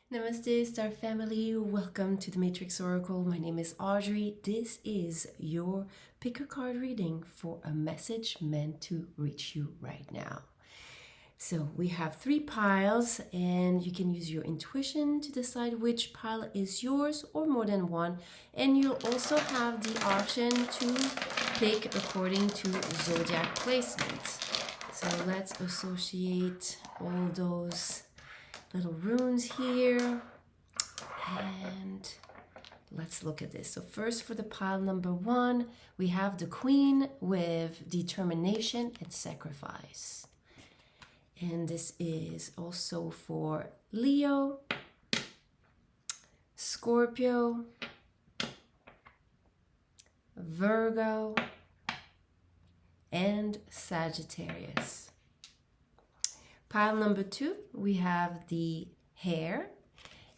Namaste, Star Family. Welcome to the Matrix Oracle. My name is Audrey. This is your pick a card reading for a message meant to reach you right now. So we have 3 piles, and you can use your intuition to decide which pile is yours or more than one. And you'll also have the option to pick according to Zodiac placements. So let's associate all those little runes here, and let's look at this. So first, for the pile number 1, we have the Queen with determination and sacrifice, and this is also for Leo, Scorpio, Virgo, and Sagittarius. Pile number 2, we have the Heir,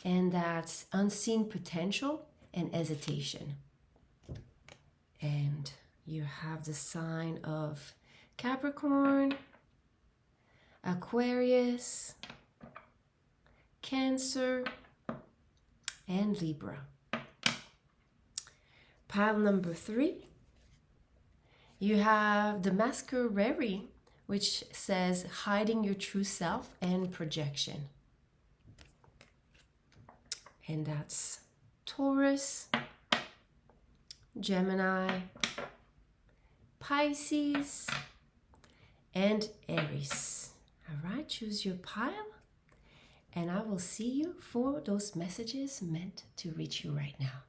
and that's unseen potential and hesitation. And you have the sign of Capricorn, Aquarius, Cancer, and Libra. Pile number 3, you have the Mascareri, which says hiding your true self and projection. And that's Taurus, Gemini, Pisces, and Aries. All right, choose your pile, and I will see you for those messages meant to reach you right now.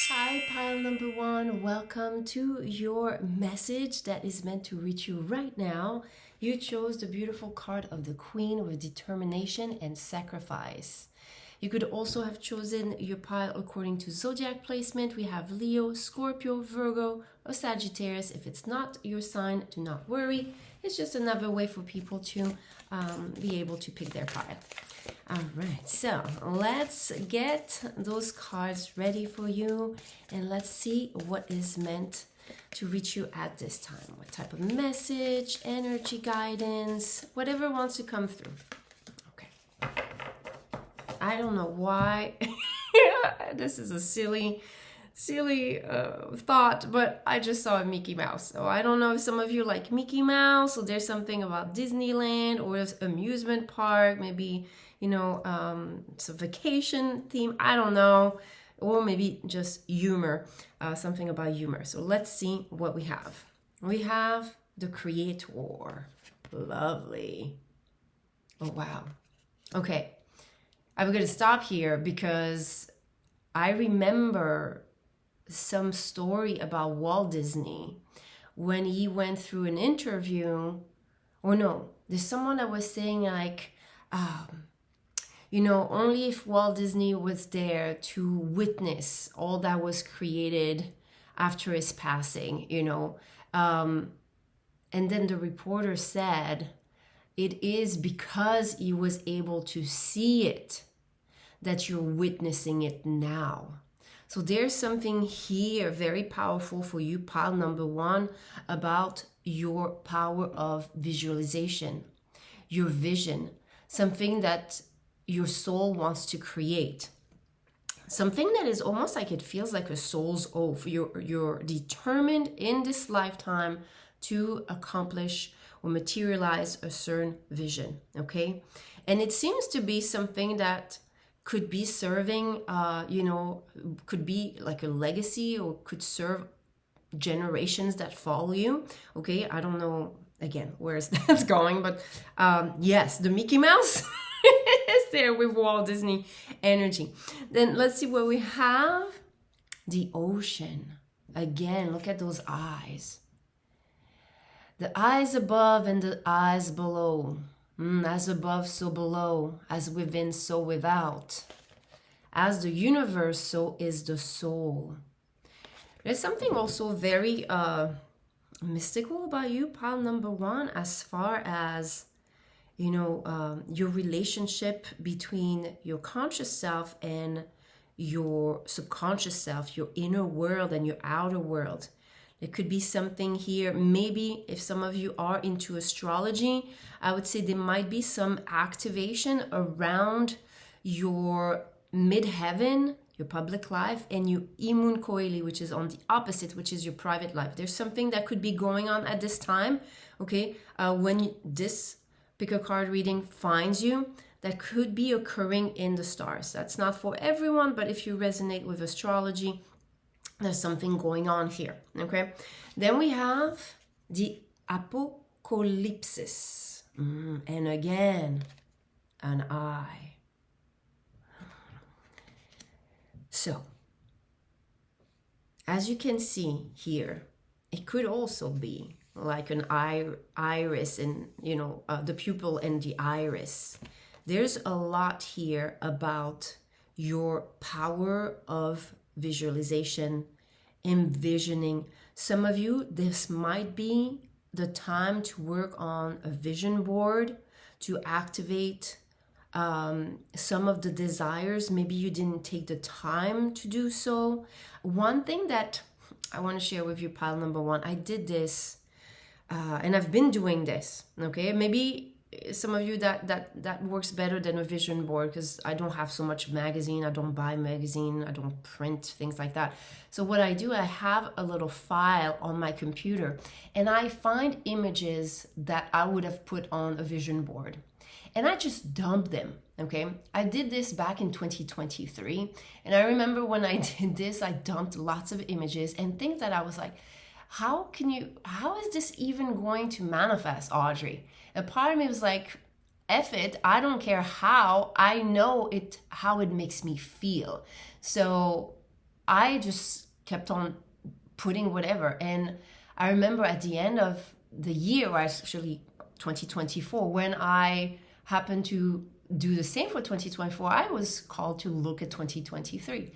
Hi, pile number 1. Welcome to your message that is meant to reach you right now. You chose the beautiful card of the Queen with determination and sacrifice. You could also have chosen your pile according to Zodiac placement. We have Leo, Scorpio, Virgo, or Sagittarius. If it's not your sign, do not worry. It's just another way for people to be able to pick their pile. All right, so let's get those cards ready for you, and let's see what is meant to reach you at this time. What type of message, energy, guidance, whatever wants to come through. Okay. I don't know why. This is a silly thought, but I just saw a Mickey Mouse. So I don't know if some of you like Mickey Mouse, or there's something about Disneyland or amusement park, maybe, you know, it's a vacation theme, I don't know, or maybe just humor, something about humor. So let's see what we have. We have the Creator. Lovely. Oh, wow. Okay, I'm going to stop here because I remember some story about Walt Disney when he went through an interview, or no, there's someone that was saying like, you know, only if Walt Disney was there to witness all that was created after his passing, you know. And then the reporter said, it is because he was able to see it that you're witnessing it now. So there's something here very powerful for you, pile number 1, about your power of visualization, your vision, something that your soul wants to create, something that is almost like, it feels like a soul's oath. You're determined in this lifetime to accomplish or materialize a certain vision, okay? And it seems to be something that could be serving, you know, could be like a legacy, or could serve generations that follow you, okay? I don't know, again, where is that going, but yes, the Mickey Mouse is there with Walt Disney energy. Then let's see what we have. The ocean. Again, look at those eyes. The eyes above and the eyes below. As above, so below. As within, so without. As the universe, so is the soul. There's something also very mystical about you, pile number 1, as far as, you know, your relationship between your conscious self and your subconscious self, your inner world and your outer world. There could be something here. Maybe if some of you are into astrology, I would say there might be some activation around your midheaven, your public life, and your imun koeli, which is on the opposite, which is your private life. There's something that could be going on at this time, okay? When this pick a card reading finds you, that could be occurring in the stars. That's not for everyone, but if you resonate with astrology, there's something going on here, okay? Then we have the apocalypsis. And again, an eye. So, as you can see here, it could also be like an iris and, you know, the pupil and the iris. There's a lot here about your power of visualization, envisioning. Some of you, this might be the time to work on a vision board to activate some of the desires. Maybe you didn't take the time to do so. One thing that I want to share with you, pile number one, I did this and I've been doing this, okay? Maybe some of you that works better than a vision board, because I don't have so much magazine, I don't buy magazine, I don't print things like that. So what I do, I have a little file on my computer and I find images that I would have put on a vision board and I just dump them, okay? I did this back in 2023 and I remember when I did this, I dumped lots of images and things that I was like, how is this even going to manifest, Audrey? A part of me was like, F it, I don't care how, I know it, how it makes me feel. So I just kept on putting whatever. And I remember at the end of the year, or actually 2024, when I happened to do the same for 2024, I was called to look at 2023.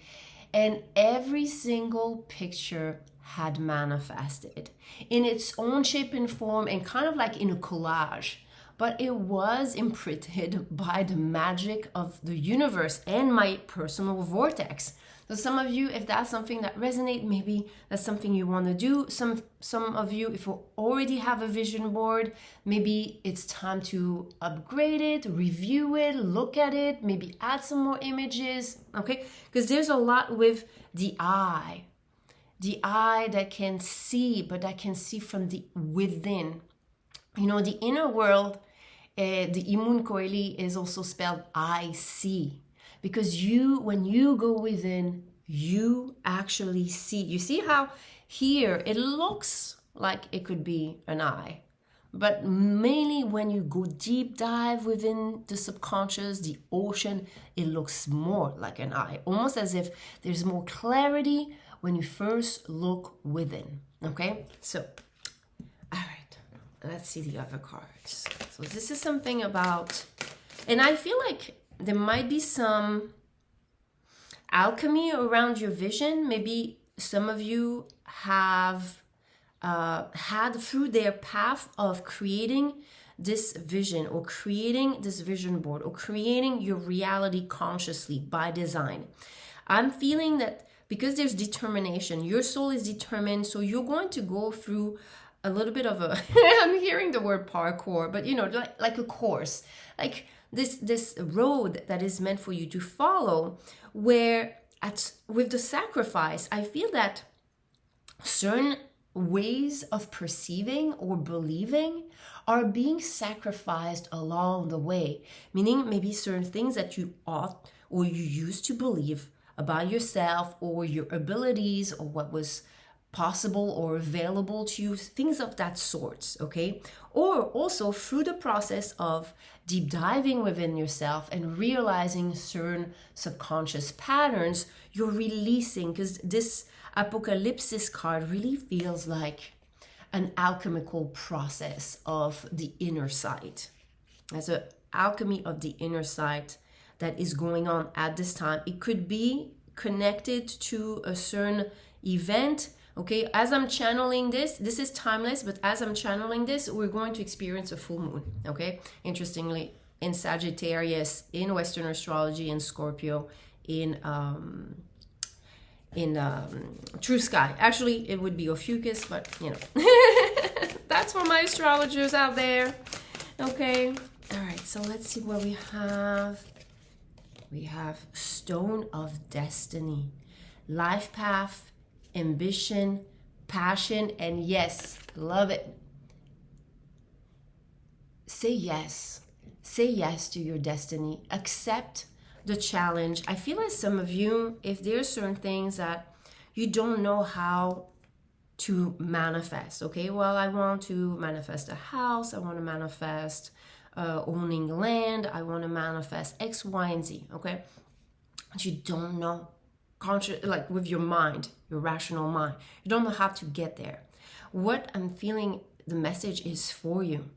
And every single picture had manifested in its own shape and form and kind of like in a collage, but it was imprinted by the magic of the universe and my personal vortex. So some of you, if that's something that resonates, maybe that's something you want to do. Some of you, if you already have a vision board, maybe it's time to upgrade it, review it, look at it, maybe add some more images, okay? Because there's a lot with the eye. The eye that can see, but that can see from the within. You know, the inner world, the imun koeli is also spelled I see. Because when you go within, you actually see. You see how here it looks like it could be an eye. But mainly when you go deep dive within the subconscious, the ocean, it looks more like an eye. Almost as if there's more clarity when you first look within, okay? So, all right, let's see the other cards. So this is something about, and I feel like there might be some alchemy around your vision. Maybe some of you have had through their path of creating this vision or creating this vision board or creating your reality consciously by design. I'm feeling that because there's determination, your soul is determined, so you're going to go through a little bit of a, I'm hearing the word parkour, but you know, like a course, like this road that is meant for you to follow, where with the sacrifice, I feel that certain ways of perceiving or believing are being sacrificed along the way, meaning maybe certain things that you ought or you used to believe about yourself or your abilities or what was possible or available to you, things of that sort, okay? Or also through the process of deep diving within yourself and realizing certain subconscious patterns, you're releasing, because this apocalypsis card really feels like an alchemical process of the inner sight. There's an alchemy of the inner sight that is going on at this time. It could be connected to a certain event, okay? As I'm channeling this is timeless, but as I'm channeling this, we're going to experience a full moon, okay? Interestingly, in Sagittarius, in Western astrology, in Scorpio, in True Sky. Actually, it would be Ophiuchus, but you know. That's for my astrologers out there, okay? All right, so let's see what we have. We have Stone of Destiny, life path, ambition, passion, and yes, love it. Say yes. Say yes to your destiny. Accept the challenge. I feel like some of you, if there's certain things that you don't know how to manifest, okay? Well, I want to manifest a house. I want to manifest owning land. I want to manifest X, Y, and Z, okay? But you don't know, like with your mind, your rational mind, you don't know how to get there. What I'm feeling, the message is for you.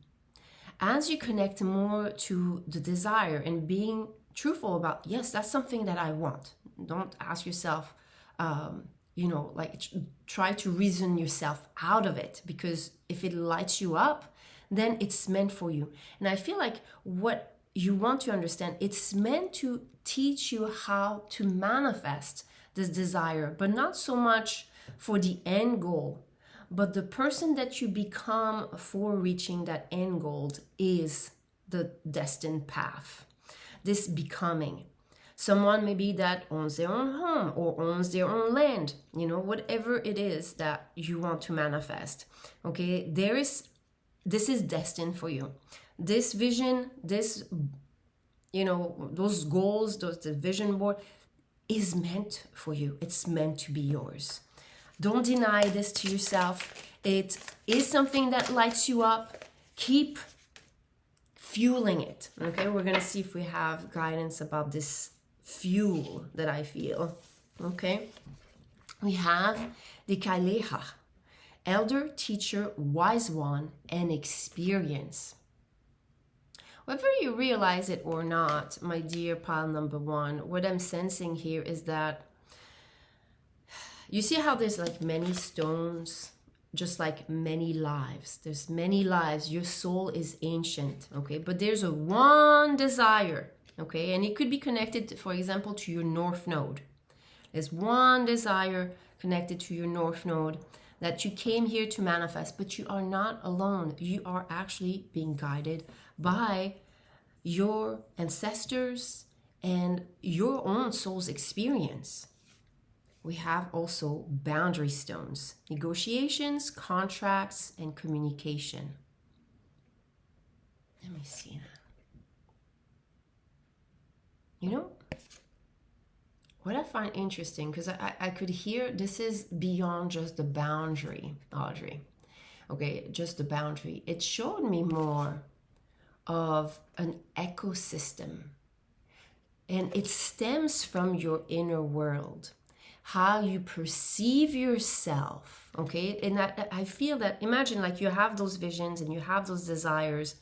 As you connect more to the desire and being truthful about, yes, that's something that I want. Don't ask yourself, like try to reason yourself out of it, because if it lights you up, then it's meant for you. And I feel like what you want to understand, it's meant to teach you how to manifest this desire, but not so much for the end goal, but the person that you become for reaching that end goal is the destined path. This becoming. Someone maybe that owns their own home or owns their own land, whatever it is that you want to manifest. Okay, this is destined for you. This vision, those goals, the vision board is meant for you. It's meant to be yours. Don't deny this to yourself. It is something that lights you up. Keep fueling it. Okay, we're going to see if we have guidance about this fuel that I feel. Okay, we have the KLEEM, elder, teacher, wise one, and experience. Whether you realize it or not, my dear pile number one, what I'm sensing here is that you see how there's like many stones, just like many lives. There's many lives. Your soul is ancient, okay? But there's one desire, okay? And it could be connected, for example, to your north node. There's one desire connected to your north node that you came here to manifest, but you are not alone. You are actually being guided by your ancestors and your own soul's experience. We have also boundary stones, negotiations, contracts, and communication. Let me see that. What I find interesting, because I could hear this is beyond just the boundary, Audrey. Okay, just the boundary. It showed me more of an ecosystem. And it stems from your inner world. How you perceive yourself, okay? And I feel that, imagine like you have those visions and you have those desires,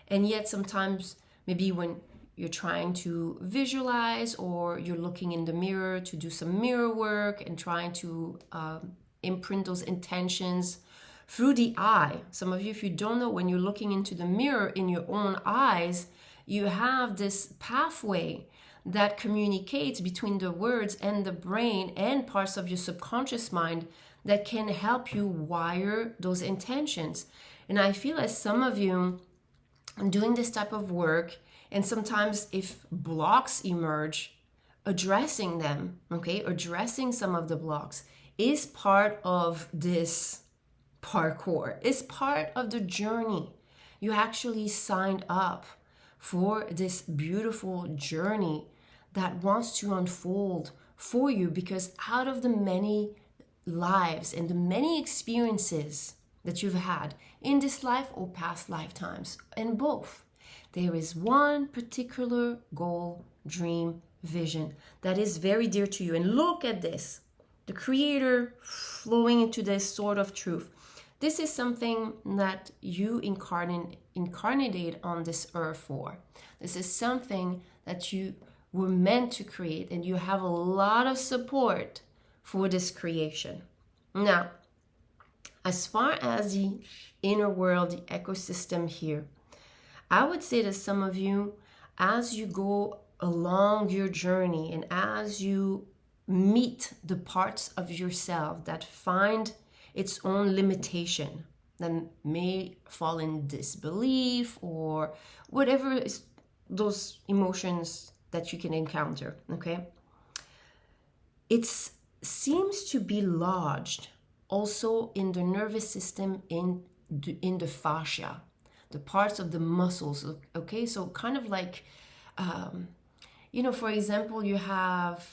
and yet sometimes maybe when you're trying to visualize or you're looking in the mirror to do some mirror work and trying to imprint those intentions through the eye. Some of you, if you don't know, when you're looking into the mirror in your own eyes, you have this pathway that communicates between the words and the brain and parts of your subconscious mind that can help you wire those intentions. And I feel as some of you are doing this type of work, and sometimes if blocks emerge, addressing them, okay, addressing some of the blocks is part of this parkour, is part of the journey. You actually signed up for this beautiful journey that wants to unfold for you, because out of the many lives and the many experiences that you've had in this life or past lifetimes, and both, there is one particular goal, dream, vision that is very dear to you. And look at this, the creator flowing into this sort of truth. This is something that you incarnated on this earth for. This is something that you were meant to create, and you have a lot of support for this creation. Now, as far as the inner world, the ecosystem here, I would say that some of you, as you go along your journey and as you meet the parts of yourself that find its own limitation, that may fall in disbelief or whatever is those emotions that you can encounter, okay? It seems to be lodged also in the nervous system, in the fascia, the parts of the muscles, okay? So kind of like, you know, for example, you have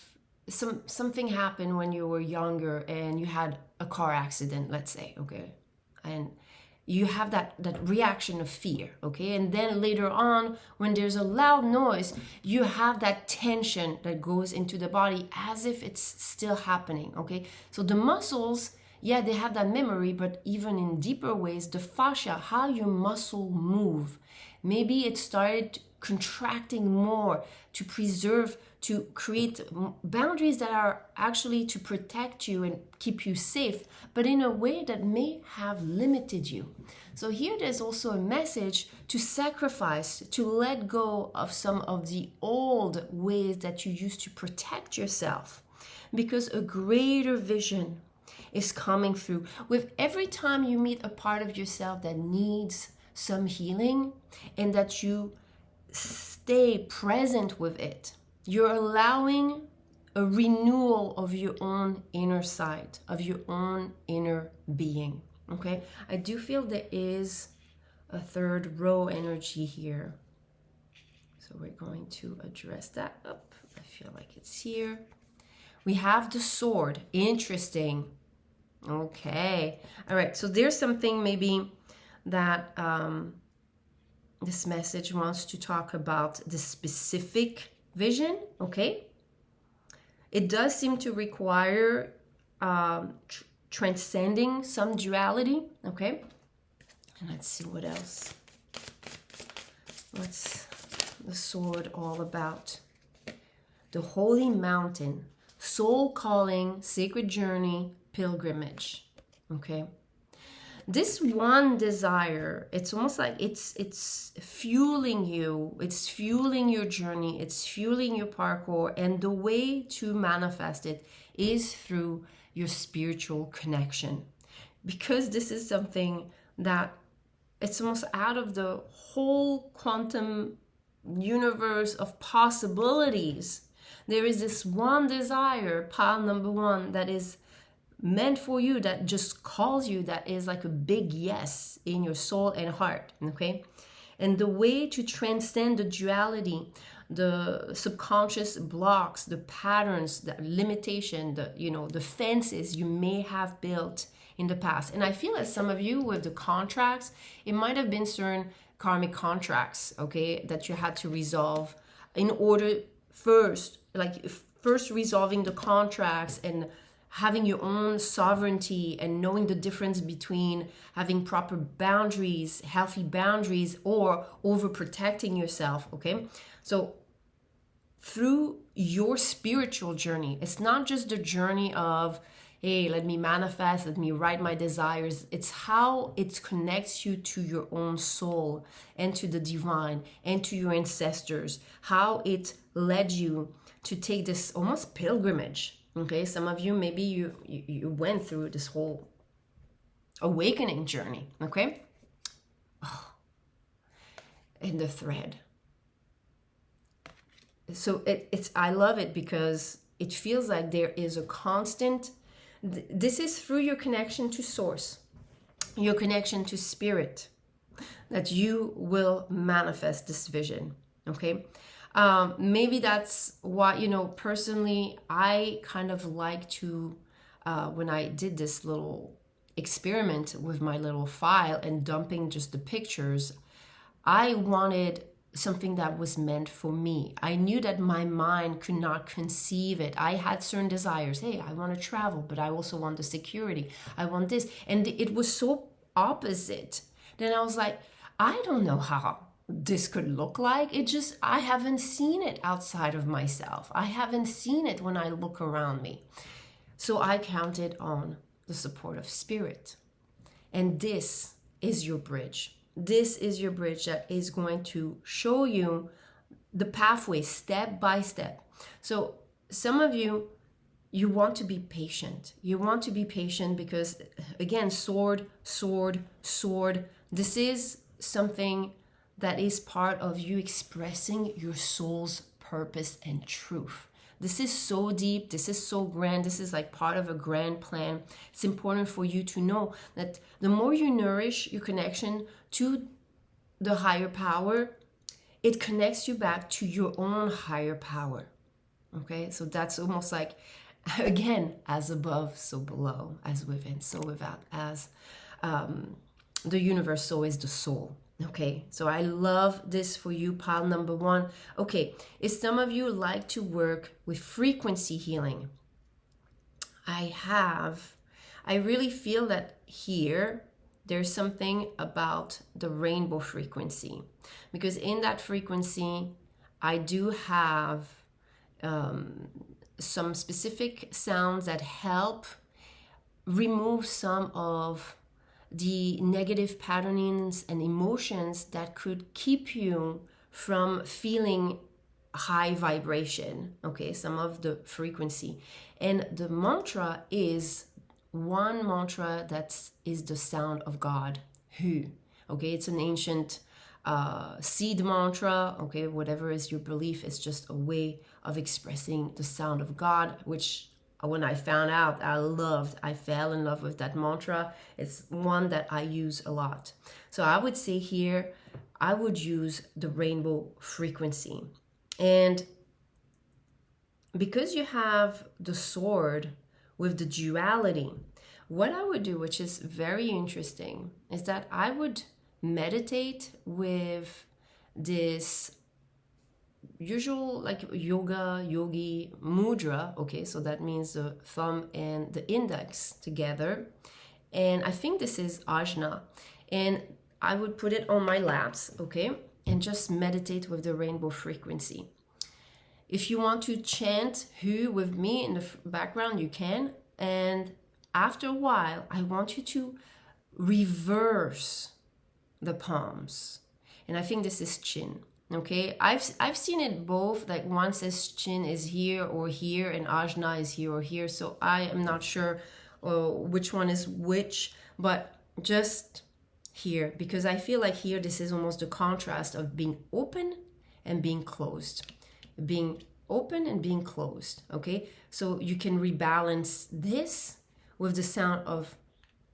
something happened when you were younger and you had a car accident, let's say, okay? And you have that reaction of fear, okay? And then later on, when there's a loud noise, you have that tension that goes into the body as if it's still happening, okay? So the muscles, yeah, they have that memory, but even in deeper ways, the fascia, how your muscle move, maybe it started contracting more to preserve, to create boundaries that are actually to protect you and keep you safe, but in a way that may have limited you. So here there's also a message to sacrifice, to let go of some of the old ways that you used to protect yourself, because a greater vision is coming through. With every time you meet a part of yourself that needs some healing and that you stay present with it, you're allowing a renewal of your own inner side, of your own inner being, okay? I do feel there is a third row energy here. So we're going to address that up. I feel like it's here. We have the sword. Interesting. Okay. All right. So there's something maybe that this message wants to talk about, the specific vision, okay? It does seem to require transcending some duality, okay? And let's see what else. What's the sword all about? The holy mountain, soul calling, sacred journey, pilgrimage, okay? This one desire, it's almost like it's fueling you, it's fueling your journey, it's fueling your parkour, and the way to manifest it is through your spiritual connection. Because this is something that it's almost out of the whole quantum universe of possibilities. There is this one desire, pile number one, that is meant for you, that just calls you, that is like a big yes in your soul and heart, okay? And the way to transcend the duality, the subconscious blocks, the patterns, the limitation, the fences you may have built in the past. And I feel as some of you with the contracts, it might have been certain karmic contracts, okay, that you had to resolve in order first resolving the contracts and having your own sovereignty and knowing the difference between having proper boundaries, healthy boundaries, or overprotecting yourself, okay? So through your spiritual journey, it's not just the journey of, hey, let me manifest, let me write my desires. It's how it connects you to your own soul and to the divine and to your ancestors, how it led you to take this almost pilgrimage. Okay, some of you, maybe you went through this whole awakening journey, okay? Oh, and the thread. So I love it because it feels like there is a constant, this is through your connection to source, your connection to spirit, that you will manifest this vision, okay? Maybe that's why, personally, I kind of like to, when I did this little experiment with my little file and dumping just the pictures, I wanted something that was meant for me. I knew that my mind could not conceive it. I had certain desires. Hey, I want to travel, but I also want the security. I want this. And it was so opposite. Then I was like, I don't know how this could look like. I haven't seen it outside of myself. I haven't seen it when I look around me. So I counted on the support of spirit. And this is your bridge. This is your bridge that is going to show you the pathway step by step. So some of you want to be patient. You want to be patient because, again, sword, sword, sword. This is something that is part of you expressing your soul's purpose and truth. This is so deep. This is so grand. This is like part of a grand plan. It's important for you to know that the more you nourish your connection to the higher power, it connects you back to your own higher power. Okay, so that's almost like, again, as above, so below, as within, so without, as the universe, so is the soul. Okay, so I love this for you, pile number one. Okay, if some of you like to work with frequency healing, I really feel that here, there's something about the rainbow frequency, because in that frequency, I do have some specific sounds that help remove some of the negative patternings and emotions that could keep you from feeling high vibration. Okay, some of the frequency. And the mantra is one mantra that is the sound of God, Hu. Okay, it's an ancient seed mantra. Okay, whatever is your belief, it's just a way of expressing the sound of God, which when I found out, I fell in love with that mantra. It's one that I use a lot. So I would say here, I would use the rainbow frequency. And because you have the sword with the duality, what I would do, which is very interesting, is that I would meditate with this usual like yogi mudra. Okay, so that means the thumb and the index together, and I think this is Ajna, and I would put it on my laps, okay, and just meditate with the rainbow frequency. If you want to chant Hu with me in the background, you can, and after a while I want you to reverse the palms, and I think this is chin. Okay, I've seen it both, like one says chin is here or here and Ajna is here or here, so I am not sure which one is which, but just here, because I feel like here this is almost the contrast of being open and being closed, being open and being closed. Okay, so you can rebalance this with the sound of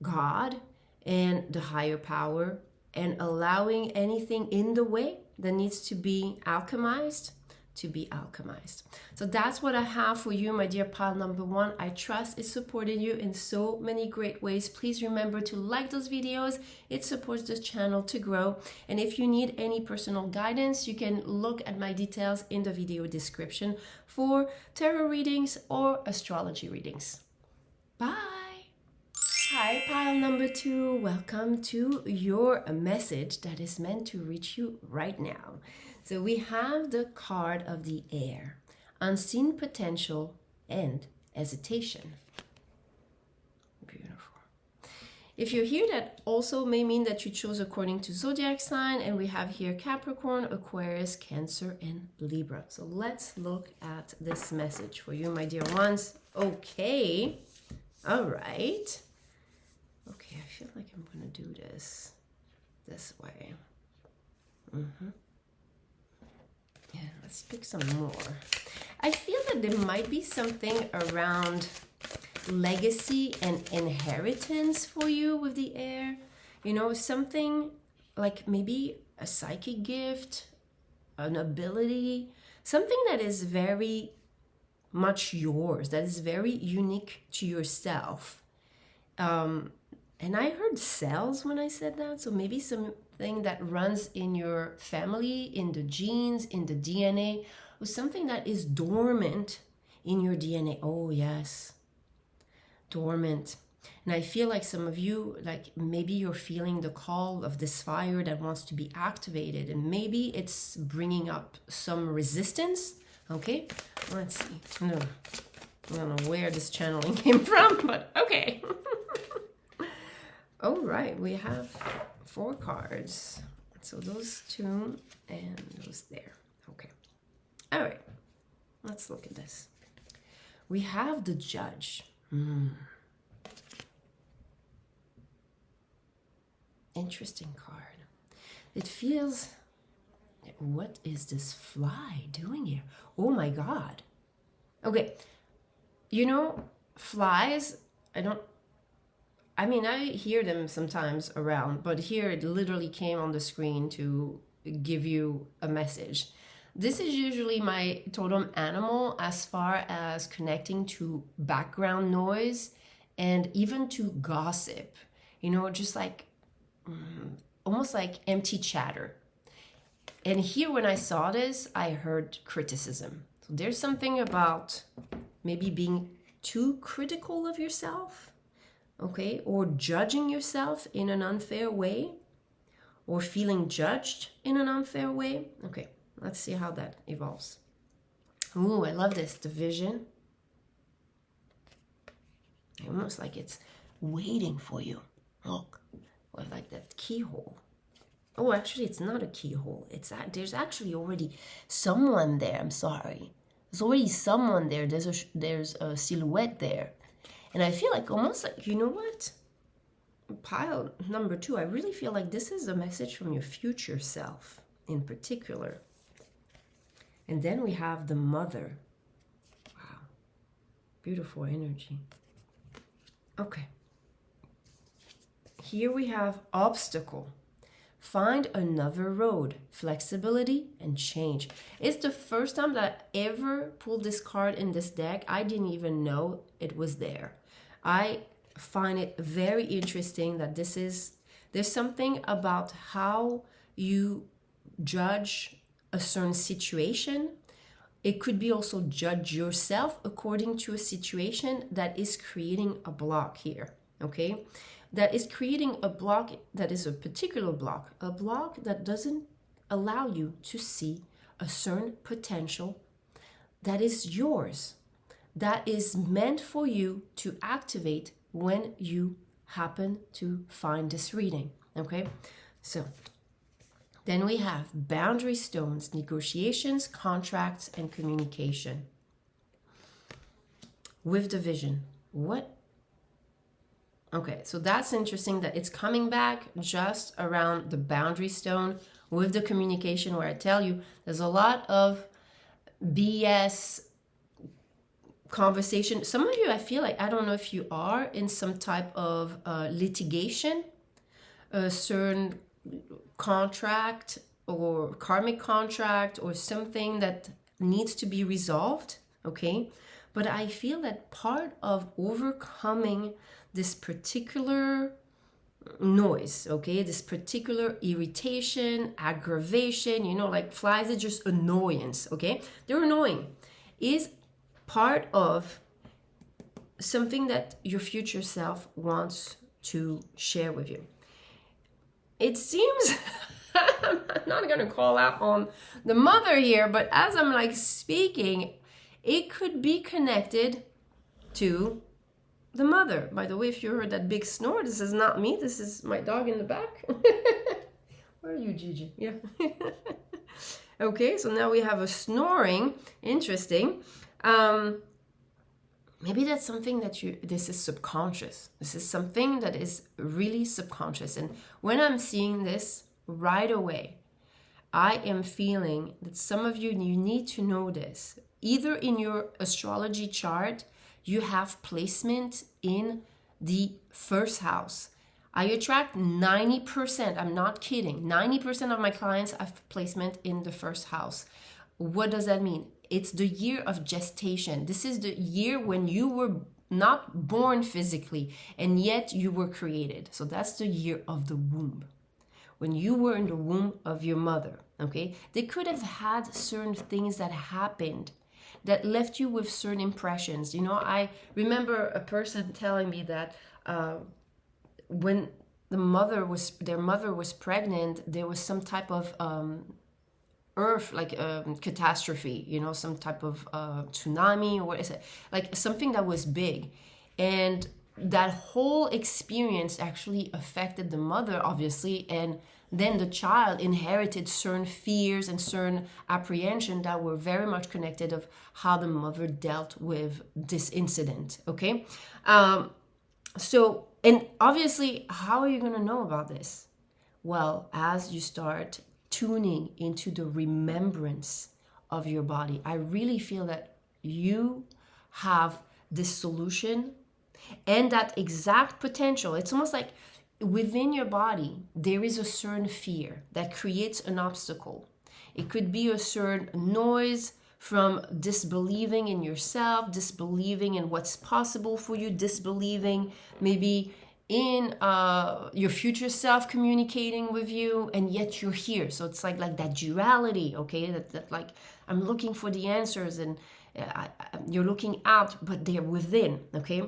God and the higher power, and allowing anything in the way that needs to be alchemized to be alchemized. So that's what I have for you, my dear pile number one. I trust it supported you in so many great ways. Please remember to like those videos. It supports this channel to grow. And if you need any personal guidance, you can look at my details in the video description for tarot readings or astrology readings. Bye. Hi, pile number two. Welcome to your message that is meant to reach you right now. So we have the card of the air, unseen potential and hesitation. Beautiful. If you're here, that also may mean that you chose according to Zodiac sign, and we have here Capricorn, Aquarius, Cancer, and Libra. So let's look at this message for you, my dear ones. Okay. All right. Okay, I feel like I'm going to do this way. Yeah, let's pick some more. I feel that there might be something around legacy and inheritance for you with the air. You know, something like maybe a psychic gift, an ability, something that is very much yours, that is very unique to yourself. And I heard cells when I said that, so maybe something that runs in your family, in the genes, in the DNA, or something that is dormant in your DNA. Oh yes, dormant. And I feel like some of you, like maybe you're feeling the call of this fire that wants to be activated, and maybe it's bringing up some resistance. Okay, let's see. No, I don't know where this channeling came from, but okay. All right, we have 4 cards. So those 2 and those there. Okay. All right, let's look at this. We have the Judge. Interesting card. It feels What is this fly doing here? Oh my God. Okay. You know, flies, I mean, I hear them sometimes around, but here it literally came on the screen to give you a message. This is usually my totem animal as far as connecting to background noise and even to gossip, you know, just like almost like empty chatter. And here when I saw this, I heard criticism. So there's something about maybe being too critical of yourself, okay, or judging yourself in an unfair way, or feeling judged in an unfair way. Okay, let's see how that evolves. Ooh, I love this, the vision. Almost like it's waiting for you. Look, or like that keyhole. Oh, actually, it's not a keyhole. There's actually already someone there. I'm sorry. There's already someone there. There's a silhouette there. And I feel like almost like, you know what? Pile number 2, I really feel like this is a message from your future self in particular. And then we have the mother. Wow. Beautiful energy. Okay. Here we have obstacle. Find another road, flexibility and change. It's the first time that I ever pulled this card in this deck. I didn't even know it was there. I find it very interesting that there's something about how you judge a certain situation. It could be also judge yourself according to a situation that is creating a block here, okay? That is creating a block that is a particular block, a block that doesn't allow you to see a certain potential that is yours, that is meant for you to activate when you happen to find this reading, okay? So then we have boundary stones, negotiations, contracts, and communication. With the vision, what? Okay, so that's interesting that it's coming back just around the boundary stone with the communication, where I tell you there's a lot of BS conversation. Some of you, I feel like, I don't know if you are in some type of litigation, a certain contract or karmic contract or something that needs to be resolved, okay? But I feel that part of overcoming this particular noise, okay, this particular irritation, aggravation, you know, like flies are just annoyance, okay? They're annoying, is part of something that your future self wants to share with you. It seems, I'm not going to call out on the mother here, but as I'm like speaking, it could be connected to the mother. By the way, if you heard that big snore, this is not me. This is my dog in the back. Where are you, Gigi? Yeah. Okay, so now we have a snoring. Interesting. Maybe that's something that this is subconscious. This is something that is really subconscious. And when I'm seeing this right away, I am feeling that some of you need to know this. Either in your astrology chart, you have placement in the first house. I attract 90%, I'm not kidding, 90% of my clients have placement in the first house. What does that mean? It's the year of gestation. This is the year when you were not born physically, and yet you were created. So that's the year of the womb. When you were in the womb of your mother, okay? They could have had certain things that happened that left you with certain impressions. You know, I remember a person telling me that when their mother was pregnant, there was some type of earth, like catastrophe, you know, some type of tsunami, or what is it? Like something that was big. And that whole experience actually affected the mother, obviously, and then the child inherited certain fears and certain apprehension that were very much connected of how the mother dealt with this incident, okay? So, and obviously, how are you going to know about this? Well, as you start tuning into the remembrance of your body. I really feel that you have this solution and that exact potential. It's almost like within your body, there is a certain fear that creates an obstacle. It could be a certain noise from disbelieving in yourself, disbelieving in what's possible for you, disbelieving maybe in your future self communicating with you, and yet you're here. So it's like that duality, okay? That like, I'm looking for the answers, and you're looking out, but they're within, okay?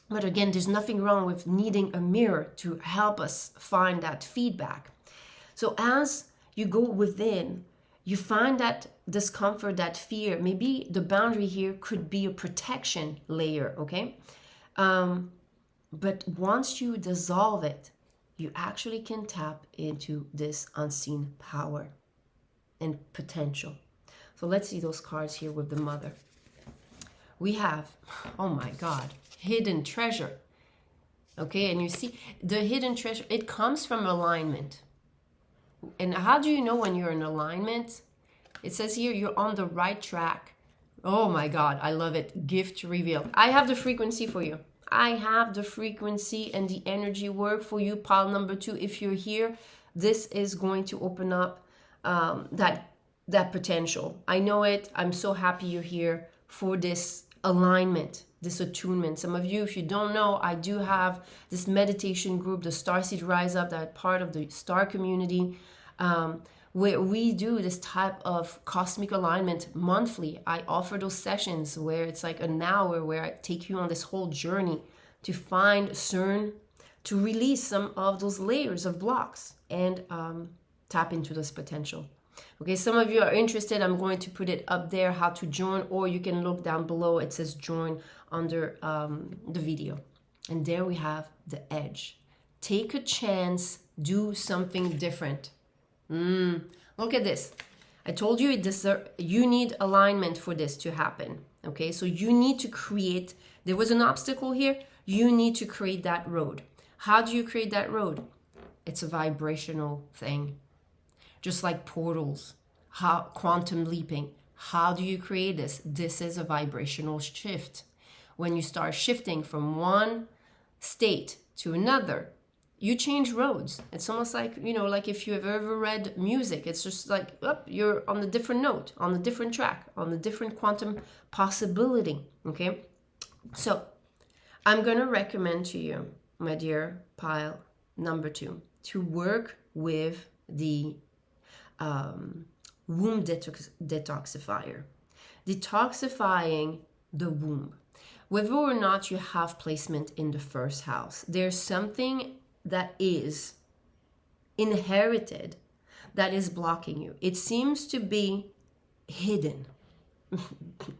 But again, there's nothing wrong with needing a mirror to help us find that feedback. So as you go within, you find that discomfort, that fear. Maybe the boundary here could be a protection layer, okay? But once you dissolve it, you actually can tap into this unseen power and potential. So let's see those cards here with the Mother. We have, oh my God, hidden treasure. Okay, and you see the hidden treasure, it comes from alignment. And how do you know when you're in alignment? It says here you're on the right track. Oh my God, I love it. Gift reveal. I have the frequency for you. I have the frequency and the energy work for you, pile number 2. If you're here, this is going to open up that potential. I know it. I'm so happy you're here for this alignment, this attunement. Some of you, if you don't know, I do have this meditation group, the Starseed Rise Up, that part of the star community, where we do this type of cosmic alignment monthly. I offer those sessions where it's like an hour where I take you on this whole journey to find CERN, to release some of those layers of blocks and tap into this potential. Okay, some of you are interested. I'm going to put it up there, how to join, or you can look down below. It says join under the video. And there we have the edge. Take a chance, do something different. Look at this. I told you you need alignment for this to happen. Okay, so you need to create, there was an obstacle here, you need to create that road. How do you create that road? It's a vibrational thing. Just like portals, quantum leaping. How do you create this? This is a vibrational shift. When you start shifting from one state to another, you change roads. It's almost like, you know, like if you've ever read music, it's just like, you're on a different note, on a different track, on a different quantum possibility, okay? So I'm going to recommend to you, my dear pile number 2, to work with the womb detoxifier. Detoxifying the womb. Whether or not you have placement in the first house, there's something that is inherited that is blocking you. It seems to be hidden.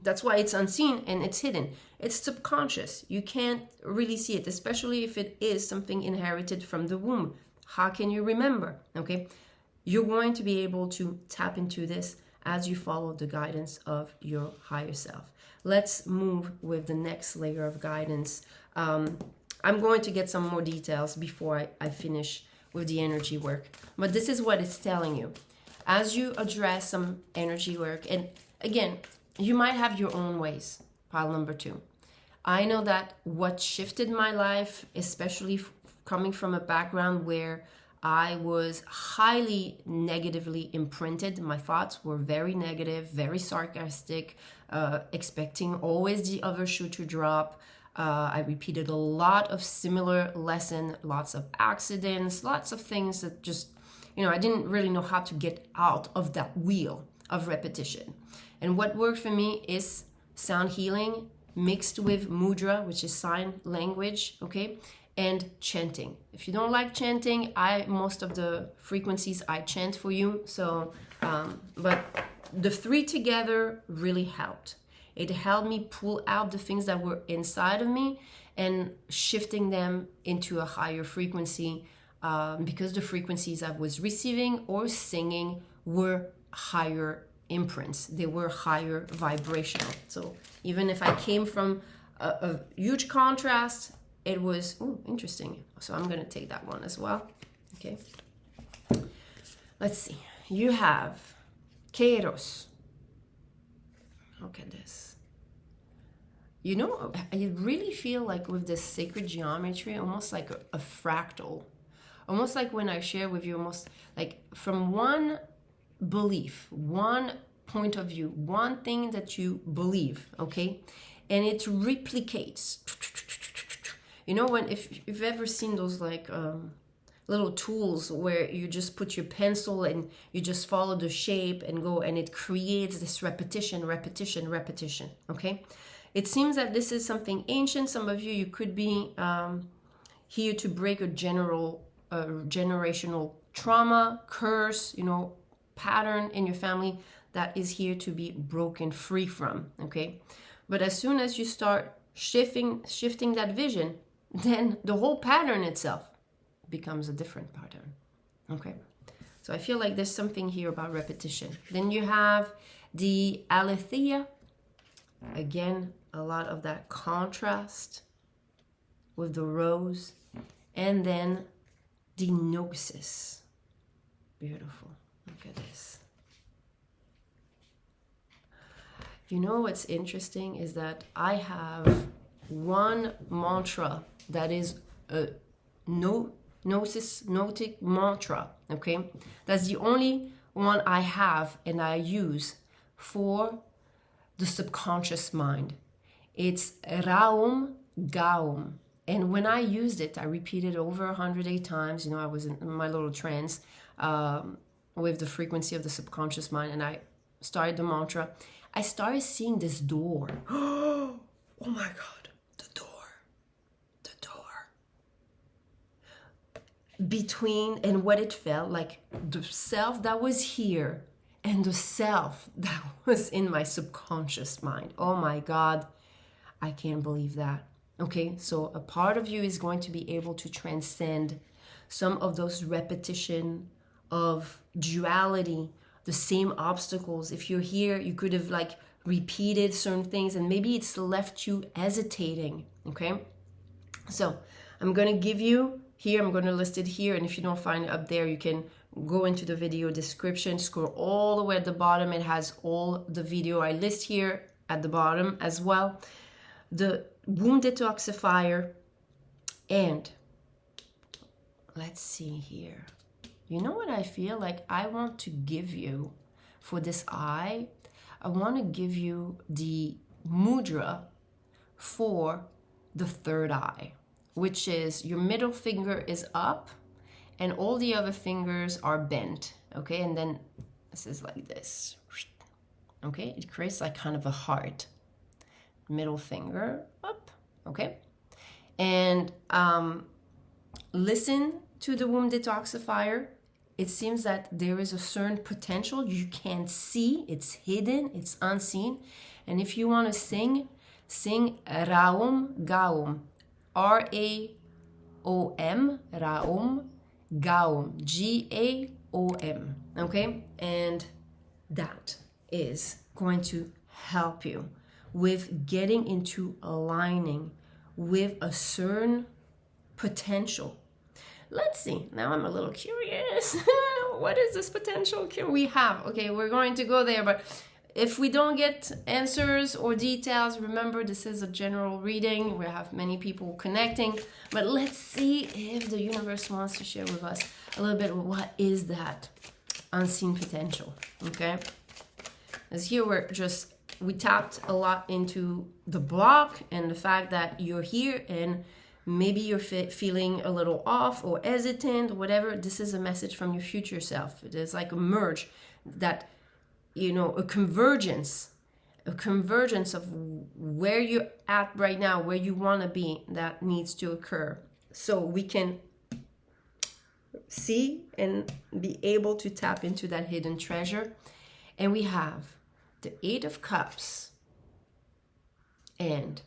That's why it's unseen and it's hidden. It's subconscious. You can't really see it, especially if it is something inherited from the womb. How can you remember? Okay, you're going to be able to tap into this as you follow the guidance of your higher self. Let's move with the next layer of guidance. I'm going to get some more details before I finish with the energy work. But this is what it's telling you. As you address some energy work, and again, you might have your own ways, pile number 2. I know that what shifted my life, especially coming from a background where I was highly negatively imprinted. My thoughts were very negative, very sarcastic, expecting always the other shoe to drop. I repeated a lot of similar lessons, lots of accidents, lots of things that just, I didn't really know how to get out of that wheel of repetition. And what worked for me is sound healing mixed with Mudra, which is sign language, okay? And chanting. If you don't like chanting, most of the frequencies I chant for you. So, but the 3 together really helped. It helped me pull out the things that were inside of me and shifting them into a higher frequency because the frequencies I was receiving or singing were higher imprints. They were higher vibrational. So even if I came from a huge contrast, it was interesting. So I'm going to take that one as well. Okay. Let's see. you have Kairos. Look at this. You know, I really feel like with this sacred geometry, almost like a fractal. Almost like when I share with you, almost like from one belief, one point of view, one thing that you believe, okay? And it replicates. You know, when if you've ever seen those like little tools where you just put your pencil and you just follow the shape and go, and it creates this repetition, repetition, repetition, okay? It seems that this is something ancient. Some of you could be here to break a generational trauma, curse, you know, pattern in your family that is here to be broken free from, okay? But as soon as you start shifting that vision, then the whole pattern itself becomes a different pattern, okay? So I feel like there's something here about repetition. Then you have the Aletheia. Again, a lot of that contrast with the rose. And then the Gnosis. Beautiful. Look at this. You know what's interesting is that I have one mantra that is a Gnotic mantra, okay? That's the only one I have and I use for the subconscious mind. It's Raom, Gaom. And when I used it, I repeated over 108 times. You know, I was in my little trance with the frequency of the subconscious mind, and I started the mantra. I started seeing this door. Oh my God, the door. Between, and what it felt like, the self that was here and the self that was in my subconscious mind. Oh my God, I can't believe that. Okay, so a part of you is going to be able to transcend some of those repetition of duality, the same obstacles. If you're here, you could have like repeated certain things and maybe it's left you hesitating, okay? So I'm going to give you here, I'm going to list it here, and if you don't find it up there, you can go into the video description, scroll all the way at the bottom. It has all the video I list here at the bottom as well. The womb detoxifier, and let's see here. You know what I feel like I want to give you for this eye? I want to give you the mudra for the third eye, which is your middle finger is up and all the other fingers are bent, okay? And then this is like this, okay? It creates like kind of a heart. Middle finger up, okay? And listen to the womb detoxifier. It seems that there is a certain potential you can't see. It's hidden, it's unseen. And if you want to sing Raom, Gaom. R-A-O-M, Raom, Gaom, G-A-O-M, okay? And that is going to help you with getting into aligning with a certain potential. Let's see, now I'm a little curious. What is this potential we have? Okay, we're going to go there, but if we don't get answers or details, remember this is a general reading. We have many people connecting, but let's see if the universe wants to share with us a little bit of what is that unseen potential, okay? As here we tapped a lot into the block and the fact that you're here and maybe you're feeling a little off or hesitant, whatever. This is a message from your future self. It is like a merge that, you know, a convergence of where you're at right now, where you want to be, that needs to occur. So we can see and be able to tap into that hidden treasure. And we have the 8 of Cups and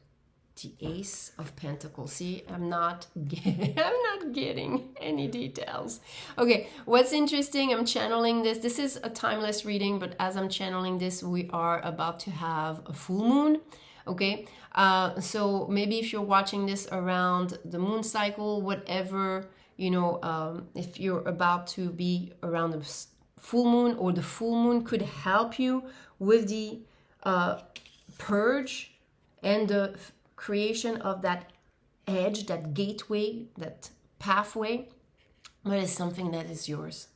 the Ace of Pentacles. See, I'm not getting any details. Okay, what's interesting, I'm channeling this. This is a timeless reading, but as I'm channeling this, we are about to have a full moon. Okay, so maybe if you're watching this around the moon cycle, whatever, you know, if you're about to be around full moon or the full moon could help you with the purge and the creation of that edge, that gateway, that pathway. But it's something that is yours.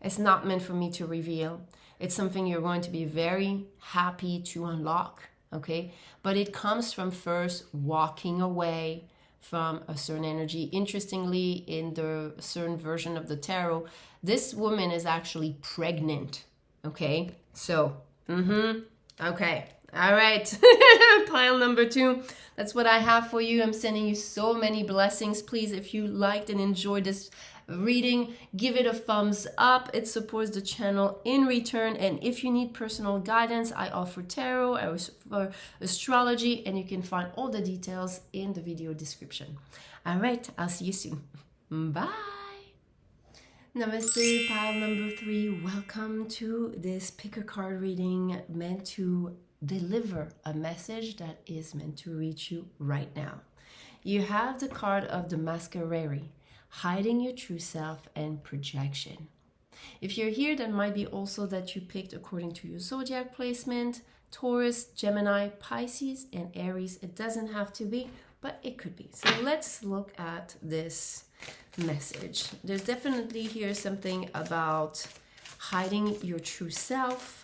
It's not meant for me to reveal. It's something you're going to be very happy to unlock, okay? But it comes from first walking away from a certain energy. Interestingly, in the certain version of the tarot, this woman is actually pregnant, okay? So, okay. All right. Pile number 2. That's what I have for you. I'm sending you so many blessings. Please, if you liked and enjoyed this reading, give it a thumbs up. It supports the channel in return. And if you need personal guidance, I offer tarot, I offer astrology, and you can find all the details in the video description. All right, I'll see you soon. Bye. Namaste, pile number 3. Welcome to this pick a card reading meant to deliver a message that is meant to reach you right now. You have the card of the Mascareri, hiding your true self and projection. If you're here, that might be also that you picked according to your zodiac placement, Taurus, Gemini, Pisces, and Aries. It doesn't have to be, but it could be. So let's look at this message. There's definitely here something about hiding your true self.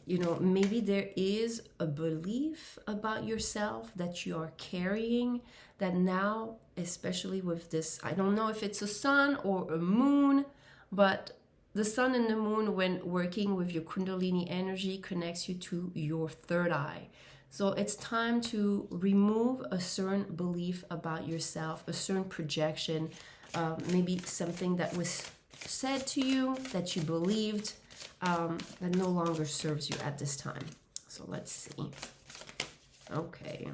You know, maybe there is a belief about yourself that you are carrying that now, especially with this, I don't know if it's a sun or a moon, but the sun and the moon, when working with your Kundalini energy, connects you to your third eye. So it's time to remove a certain belief about yourself, a certain projection, maybe something that was said to you that you believed, that no longer serves you at this time. So let's see. Okay.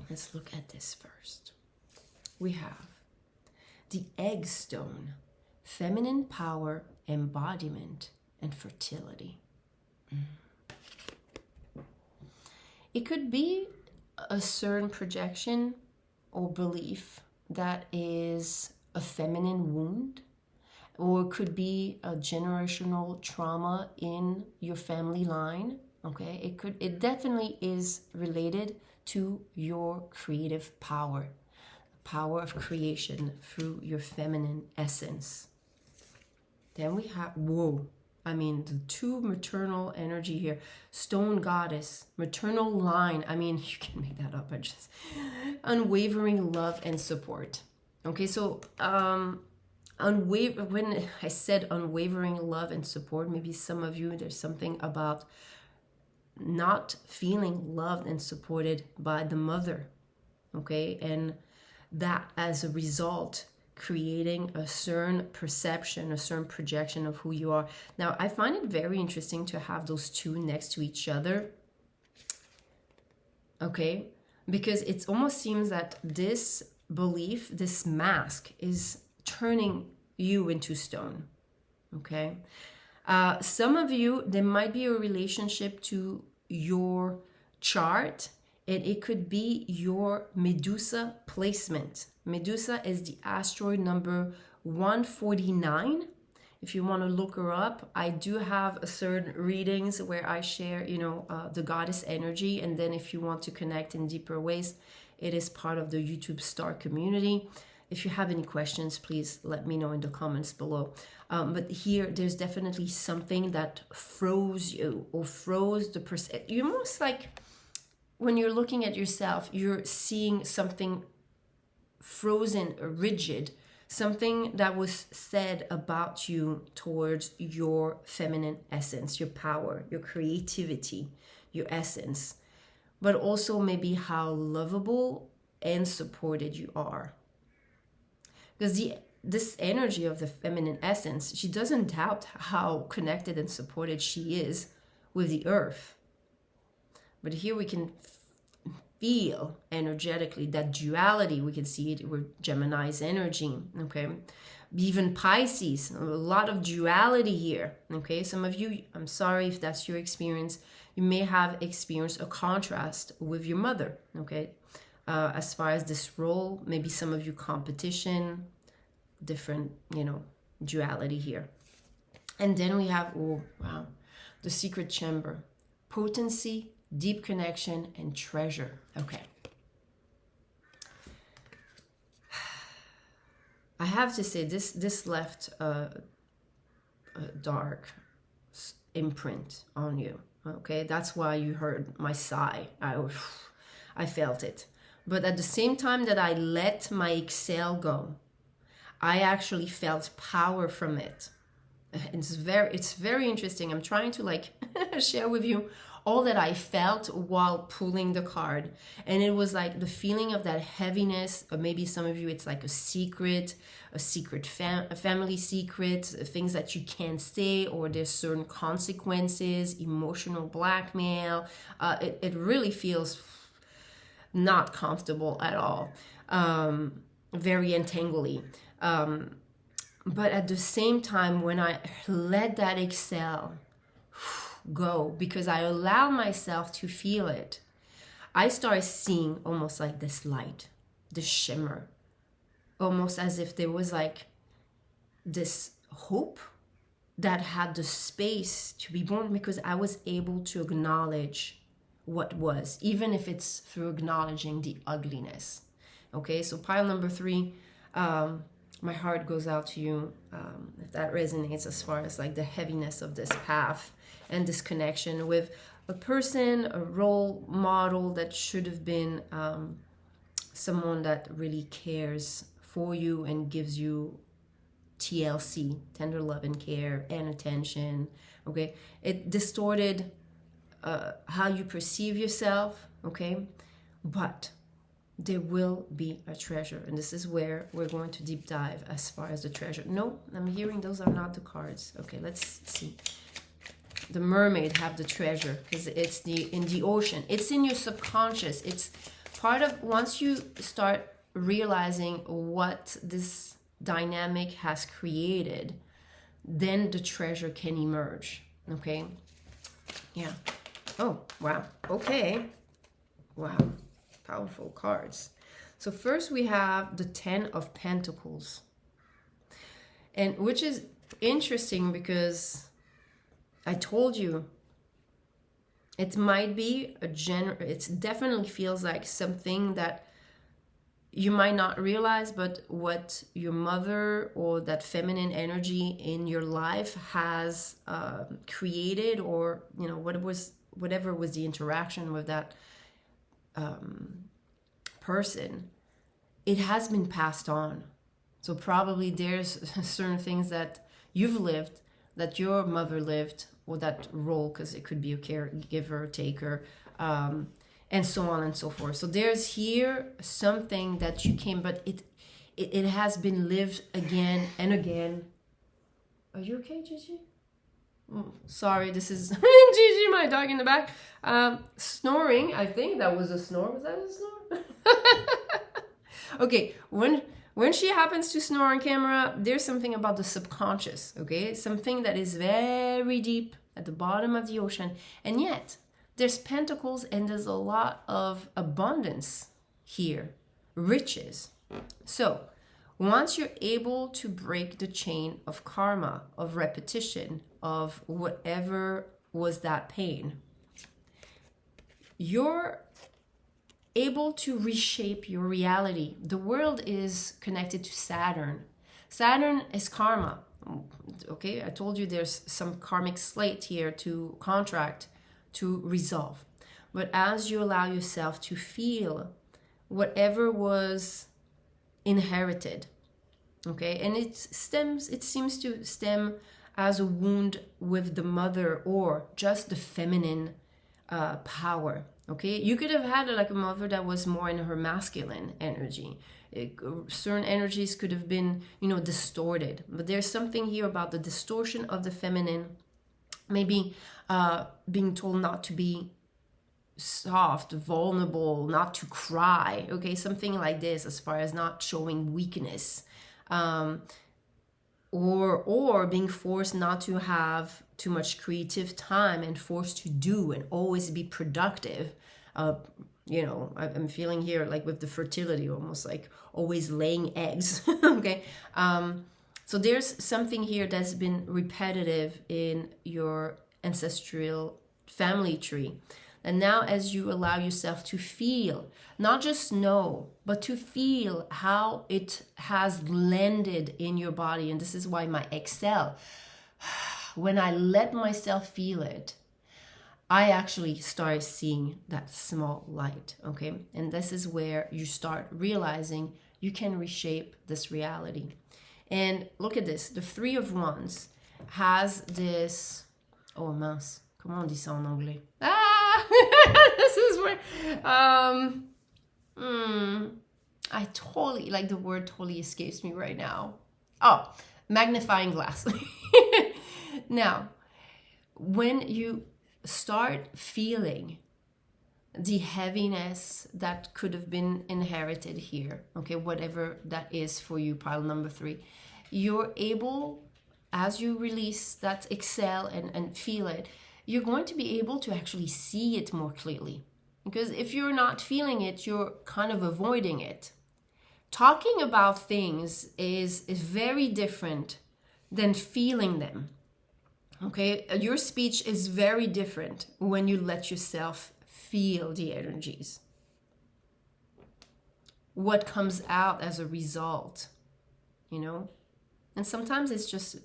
Let's look at this first. We have the egg stone, feminine power, embodiment, and fertility. It could be a certain projection or belief that is a feminine wound, or it could be a generational trauma in your family line. Okay, it definitely is related to your creative power, power of creation through your feminine essence. Then we have, whoa, I mean, the 2 maternal energy here, stone goddess, maternal line. I mean, you can make that up, but just unwavering love and support. Okay, so when I said unwavering love and support, maybe some of you, there's something about not feeling loved and supported by the mother, okay? And that as a result, creating a certain perception, a certain projection of who you are. Now, I find it very interesting to have those 2 next to each other, okay? Because it almost seems that this belief, this mask, is turning you into stone, okay? Some of you, there might be a relationship to your chart, and it could be your Medusa placement. Medusa is the asteroid number 149. If you want to look her up, I do have a certain readings where I share, you know, the goddess energy. And then if you want to connect in deeper ways, it is part of the YouTube Star community. If you have any questions, please let me know in the comments below. But here, there's definitely something that froze you or froze the person. You're almost like when you're looking at yourself, you're seeing something frozen, rigid, something that was said about you towards your feminine essence, your power, your creativity, your essence, but also maybe how lovable and supported you are. Because this energy of the feminine essence, she doesn't doubt how connected and supported she is with the earth. But here we can feel energetically that duality. We can see it with Gemini's energy, okay? Even Pisces, a lot of duality here, okay? Some of you, I'm sorry if that's your experience, you may have experienced a contrast with your mother, okay? As far as this role, maybe some of you competition, different, you know, duality here. And then we have, oh wow, the secret chamber, potency, deep connection, and treasure. Okay. I have to say this left a dark imprint on you. Okay, that's why you heard my sigh. I felt it. But at the same time that I let my exhale go, I actually felt power from it. It's very interesting. I'm trying to like share with you all that I felt while pulling the card. And it was like the feeling of that heaviness, or maybe some of you, it's like a secret a family secret, things that you can't say, or there's certain consequences, emotional blackmail. It really feels not comfortable at all. Very entangly. But at the same time, when I let that exhale go, because I allow myself to feel it, I start seeing almost like this light, this shimmer, almost as if there was like this hope that had the space to be born, because I was able to acknowledge what was, even if it's through acknowledging the ugliness. Okay, so pile number 3, my heart goes out to you, if that resonates, as far as like the heaviness of this path and this connection with a person, a role model that should have been someone that really cares for you and gives you TLC, tender love and care and attention. Okay, it distorted how you perceive yourself. Okay, but there will be a treasure, and this is where we're going to deep dive as far as the treasure. No, I'm hearing those are not the cards. Okay, let's see. The mermaid have the treasure because it's in the ocean. It's in your subconscious. It's part of, once you start realizing what this dynamic has created, then the treasure can emerge. Okay, yeah. Oh wow. Okay, wow. Powerful cards. So first we have the 10 of Pentacles, and which is interesting because I told you it might be it definitely feels like something that you might not realize, but what your mother or that feminine energy in your life has created, or you know, whatever was the interaction with that person, it has been passed on. So probably there's certain things that you've lived, that your mother lived, or that role, because it could be a caregiver, taker, and so on and so forth. So there's here something that you came, but it has been lived again and again. Are you okay, Gigi? Sorry, this is Gigi, my dog in the back, snoring. I think that was a snore. Was that a snore? Okay, when she happens to snore on camera, there's something about the subconscious. Okay, something that is very deep at the bottom of the ocean, and yet there's pentacles and there's a lot of abundance here, riches. So once you're able to break the chain of karma, of repetition, of whatever was that pain, you're able to reshape your reality. The world is connected to Saturn. Saturn is karma. Okay, I told you there's some karmic slate here to contract, to resolve. But as you allow yourself to feel whatever was inherited, okay, and it seems to stem as a wound with the mother, or just the feminine power. Okay, you could have had like a mother that was more in her masculine energy. Certain energies could have been, you know, distorted. But there's something here about the distortion of the feminine. Maybe being told not to be soft, vulnerable, not to cry. Okay, something like this, as far as not showing weakness. Or being forced not to have too much creative time and forced to do and always be productive. you know, I'm feeling here like with the fertility, almost like always laying eggs. Okay. So there's something here that's been repetitive in your ancestral family tree. And now as you allow yourself to feel, not just know, but to feel how it has landed in your body. And this is why my exhale, when I let myself feel it, I actually start seeing that small light, okay? And this is where you start realizing you can reshape this reality. And look at this, the Three of Wands has this, oh mince, comment on dit ça en anglais? Ah, this is where, I totally, like the word totally escapes me right now. Oh, magnifying glass. Now, when you start feeling the heaviness that could have been inherited here, okay, whatever that is for you, pile number 3, you're able, as you release that exhale and feel it, you're going to be able to actually see it more clearly. Because if you're not feeling it, you're kind of avoiding it. Talking about things is very different than feeling them. Okay, your speech is very different when you let yourself feel the energies. What comes out as a result, you know? And sometimes it's just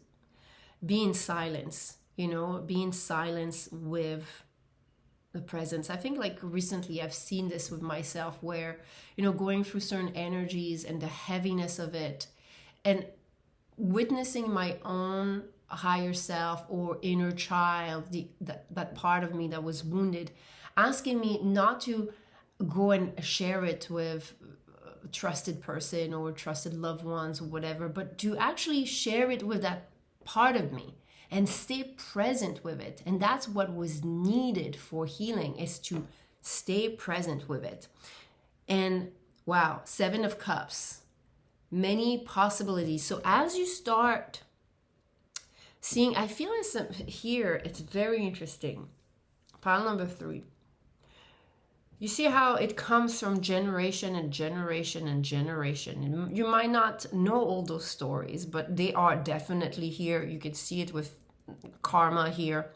be in silence, you know, be in silence with the presence. I think like recently I've seen this with myself where, you know, going through certain energies and the heaviness of it and witnessing my own higher self or inner child, that part of me that was wounded, asking me not to go and share it with a trusted person or trusted loved ones or whatever, but to actually share it with that part of me and stay present with it. And that's what was needed for healing, is to stay present with it. And wow, 7 of Cups, many possibilities. So as you start seeing, I feel as here, it's very interesting. Pile number 3. You see how it comes from generation and generation and generation. You might not know all those stories, but they are definitely here. You can see it with karma here.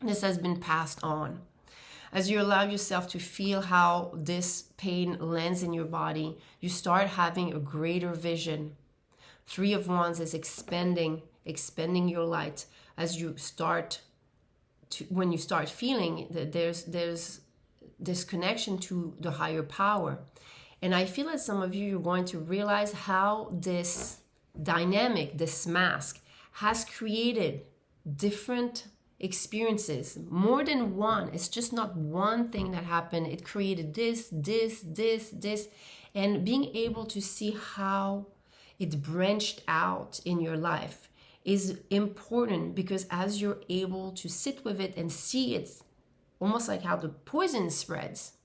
This has been passed on. As you allow yourself to feel how this pain lands in your body, you start having a greater vision. 3 of Wands is expanding your light as you start to, when you start feeling that there's this connection to the higher power. And I feel that some of you, you're going to realize how this dynamic, this mask, has created different experiences, more than one. It's just not one thing that happened. It created this, and being able to see how it branched out in your life is important, because as you're able to sit with it and see it, almost like how the poison spreads,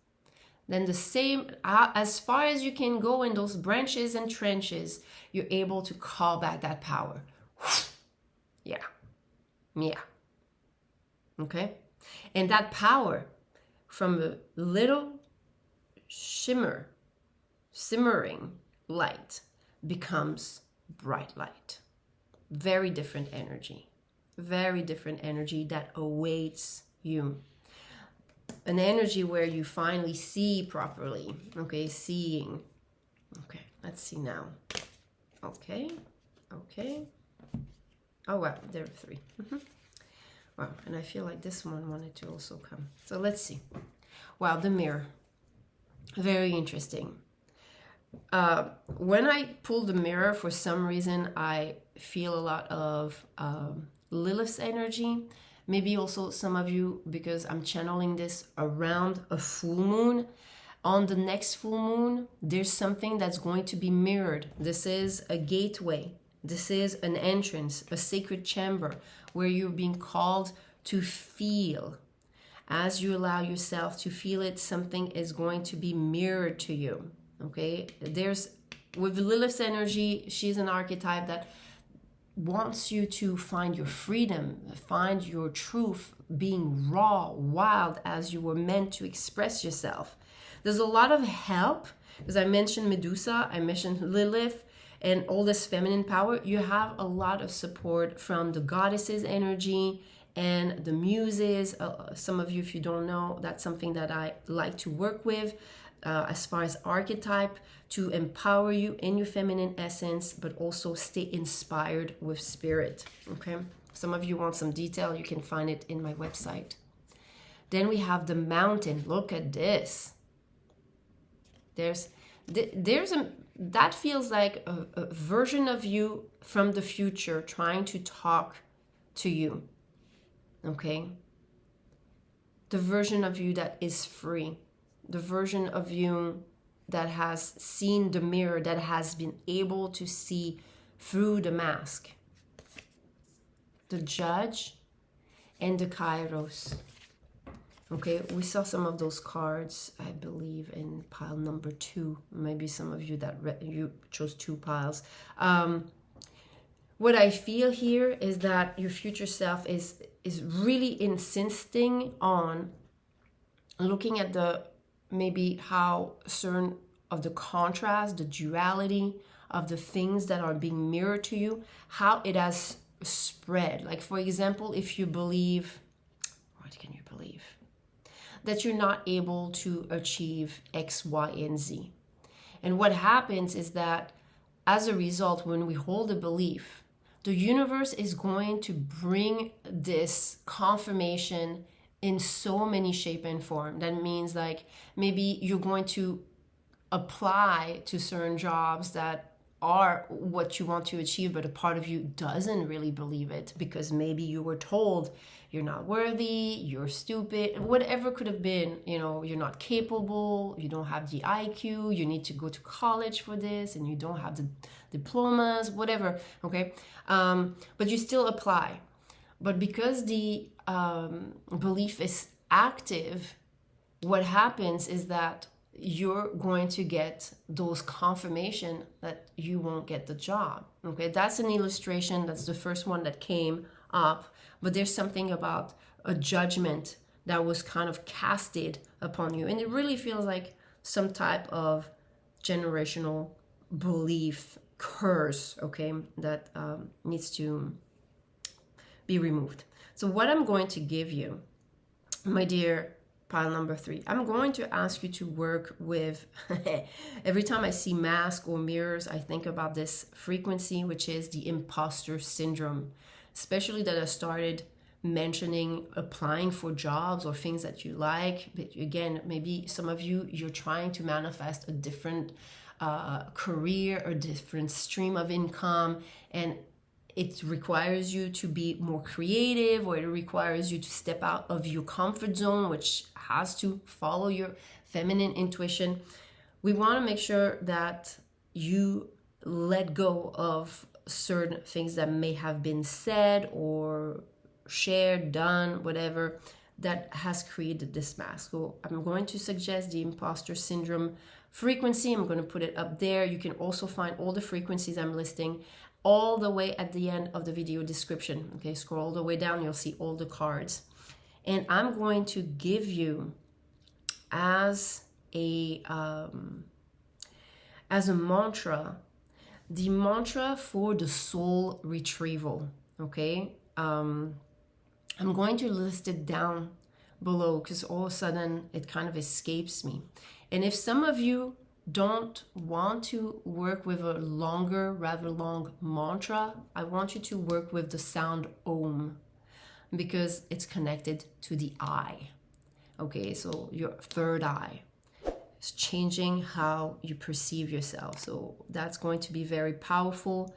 then the same, as far as you can go in those branches and trenches, you're able to call back that power. Yeah. Okay? And that power from a little simmering light becomes bright light. Very different energy that awaits you. An energy where you finally see properly. Okay, seeing. Okay, let's see now. Okay. Oh wow, there are 3. Wow, and I feel like this one wanted to also come. So let's see. Wow, the mirror. Very interesting. When I pull the mirror, for some reason, I feel a lot of Lilith's energy. Maybe also some of you, because I'm channeling this around a full moon. On the next full moon, there's something that's going to be mirrored. This is a gateway. This is an entrance, a sacred chamber where you're being called to feel. As you allow yourself to feel it, something is going to be mirrored to you. Okay? With Lilith's energy, she's an archetype that wants you to find your freedom, find your truth, being raw, wild, as you were meant to express yourself. There's a lot of help, because I mentioned Medusa, I mentioned Lilith, and all this feminine power. You have a lot of support from the goddesses energy and the muses. Some of you, if you don't know, that's something that I like to work with as far as archetype, to empower you in your feminine essence, but also stay inspired with spirit. Okay, some of you want some detail, you can find it in my website. Then we have the mountain. Look at this. There's a, that feels like a version of you from the future trying to talk to you. Okay, the version of you that is free, the version of you that has seen the mirror, that has been able to see through the mask. The Judge and the Kairos. Okay, we saw some of those cards, I believe, in pile number 2. Maybe some of you that you chose 2 piles. What I feel here is that your future self is really insisting on looking at the maybe how certain of the contrast, the duality of the things that are being mirrored to you, how it has spread. Like, for example, if you believe, what can you believe? That you're not able to achieve X, Y, and Z. And what happens is that as a result, when we hold a belief, the universe is going to bring this confirmation in so many shape and form. That means, like, maybe you're going to apply to certain jobs that are what you want to achieve, but a part of you doesn't really believe it, because maybe you were told you're not worthy, you're stupid, whatever could have been, you know, you're not capable, you don't have the IQ, you need to go to college for this, and you don't have the diplomas, whatever, okay? But you still apply. But because the belief is active, what happens is that you're going to get those confirmation that you won't get the job. Okay, that's an illustration. That's the first one that came up. But there's something about a judgment that was kind of casted upon you. And it really feels like some type of generational belief curse, okay, that needs to be removed. So what I'm going to give you, my dear pile number 3, I'm going to ask you to work with, every time I see mask or mirrors, I think about this frequency, which is the imposter syndrome, especially that I started mentioning applying for jobs or things that you like. But again, maybe some of you, you're trying to manifest a different career or different stream of income, and it requires you to be more creative, or it requires you to step out of your comfort zone, which has to follow your feminine intuition. We want to make sure that you let go of certain things that may have been said or shared, done, whatever, that has created this mask. So I'm going to suggest the imposter syndrome frequency. I'm going to put it up there. You can also find all the frequencies I'm listing all the way at the end of the video description. Okay, scroll all the way down, you'll see all the cards. And I'm going to give you as a mantra, the mantra for the soul retrieval. Okay, I'm going to list it down below because all of a sudden it kind of escapes me. And if some of you don't want to work with a longer, rather long mantra, I want you to work with the sound Om, because it's connected to the eye. Okay, so your third eye is changing how you perceive yourself. So that's going to be very powerful.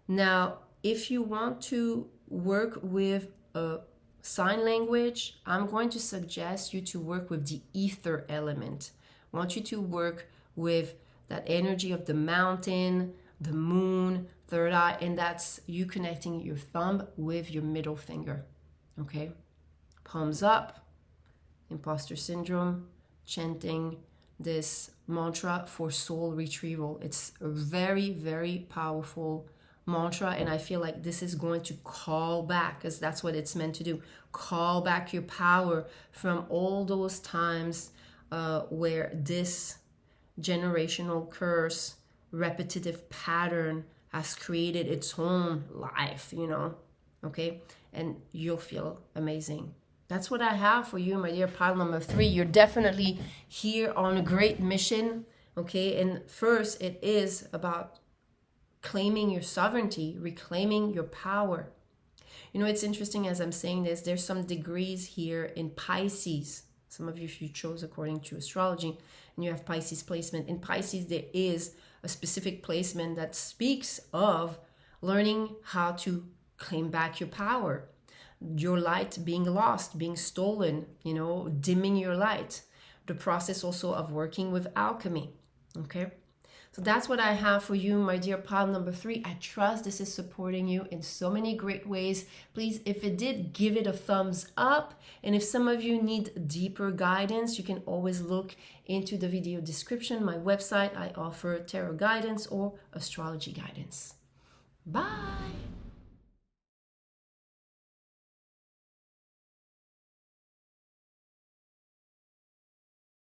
Now, if you want to work with a sign language, I'm going to suggest you to work with the ether element. I want you to work with that energy of the mountain, the moon, third eye, and that's you connecting your thumb with your middle finger. Okay, palms up, imposter syndrome, chanting this mantra for soul retrieval. It's a very, very powerful mantra, and I feel like this is going to call back, because that's what it's meant to do, call back your power from all those times where this generational curse, repetitive pattern has created its own life, you know, okay? And you'll feel amazing. That's what I have for you, my dear pile number 3. You're definitely here on a great mission, okay? And first, it is about claiming your sovereignty, reclaiming your power. You know, it's interesting as I'm saying this, there's some degrees here in Pisces. Some of you, if you chose according to astrology, and you have Pisces placement. In Pisces, there is a specific placement that speaks of learning how to claim back your power, your light being lost, being stolen, you know, dimming your light. The process also of working with alchemy, okay? So that's what I have for you, my dear pile number 3. I trust this is supporting you in so many great ways. Please, if it did, give it a thumbs up. And if some of you need deeper guidance, you can always look into the video description, my website. I offer tarot guidance or astrology guidance. Bye.